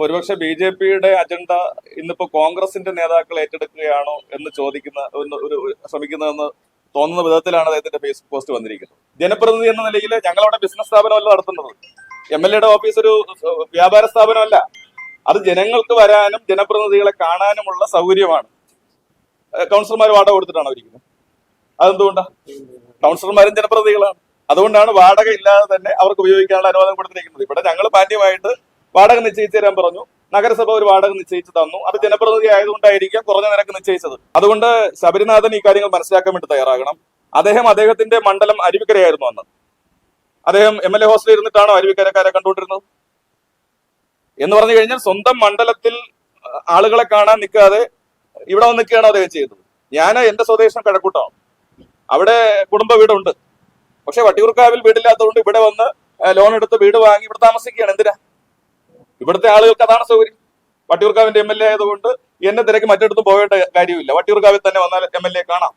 ഒരുപക്ഷെ ബി.ജെ.പിയുടെ അജണ്ട ഇന്നിപ്പോ കോൺഗ്രസിന്റെ നേതാക്കൾ ഏറ്റെടുക്കുകയാണോ എന്ന് ശ്രമിക്കുന്നതെന്ന് തോന്നുന്ന വിധത്തിലാണ് അദ്ദേഹത്തിന്റെ ഫേസ്ബുക്ക് പോസ്റ്റ് വന്നിരിക്കുന്നത്. ജനപ്രതിനിധി എന്ന നിലയിൽ ഞങ്ങളവിടെ ബിസിനസ് സ്ഥാപനമല്ല നടത്തുന്നത്. എം.എൽ.എയുടെ ഓഫീസ് ഒരു വ്യാപാര സ്ഥാപനമല്ല. അത് ജനങ്ങൾക്ക് വരാനും ജനപ്രതിനിധികളെ കാണാനുമുള്ള സൗകര്യമാണ്. കൗൺസിലർമാർ വാടക കൊടുത്തിട്ടാണ് ഇരിക്കുന്നത്. അതെന്തുകൊണ്ടാണ്? കൗൺസിലർമാരും ജനപ്രതിനിധികളാണ്. അതുകൊണ്ടാണ് വാടക ഇല്ലാതെ തന്നെ അവർക്ക് ഉപയോഗിക്കാനുള്ള അനുവാദം കൊടുത്തിരിക്കുന്നത്. ഇവിടെ ഞങ്ങൾ മാന്യമായിട്ട് വാടക നിശ്ചയിച്ചു തരാൻ പറഞ്ഞു. നഗരസഭ ഒരു വാടക നിശ്ചയിച്ചു തന്നു. അത് ജനപ്രതിനിധി ആയതുകൊണ്ടായിരിക്കാം കുറഞ്ഞ നിരക്ക് നിശ്ചയിച്ചത്. അതുകൊണ്ട് ശബരിനാഥൻ ഈ കാര്യങ്ങൾ മനസ്സിലാക്കാൻ വേണ്ടി തയ്യാറാകണം. അദ്ദേഹത്തിന്റെ മണ്ഡലം അരുവിക്കരയായിരുന്നു അന്ന്. അദ്ദേഹം എം.എൽ.എ ഹോസ്റ്റലിൽ ഇരുന്നിട്ടാണോ അരുവിക്കരക്കാരെ കണ്ടുകൊണ്ടിരുന്നത്? എന്ന് പറഞ്ഞു കഴിഞ്ഞാൽ സ്വന്തം മണ്ഡലത്തിൽ ആളുകളെ കാണാൻ നിൽക്കാതെ ഇവിടെ വന്ന് നിൽക്കുകയാണോ അദ്ദേഹം ചെയ്തത്? ഞാൻ എന്റെ സ്വദേശം കഴക്കൂട്ടമാണ്. അവിടെ കുടുംബ വീടുണ്ട്. പക്ഷെ വട്ടിയൂർക്കാവിൽ വീടില്ലാത്തതുകൊണ്ട് ഇവിടെ വന്ന് ലോൺ എടുത്ത് വീട് വാങ്ങി ഇവിടെ താമസിക്കുകയാണ്. എന്തിനാ? ഇവിടുത്തെ ആളുകൾക്ക് അതാണ് സൗകര്യം. വട്ടിയൂർക്കാവിന്റെ എം.എൽ.എ ആയതുകൊണ്ട് എന്നെ തിരക്ക് മറ്റിടത്തും പോകേണ്ട കാര്യമില്ല. വട്ടിയൂർക്കാവിൽ തന്നെ വന്നാൽ എം.എൽ.എ കാണാം.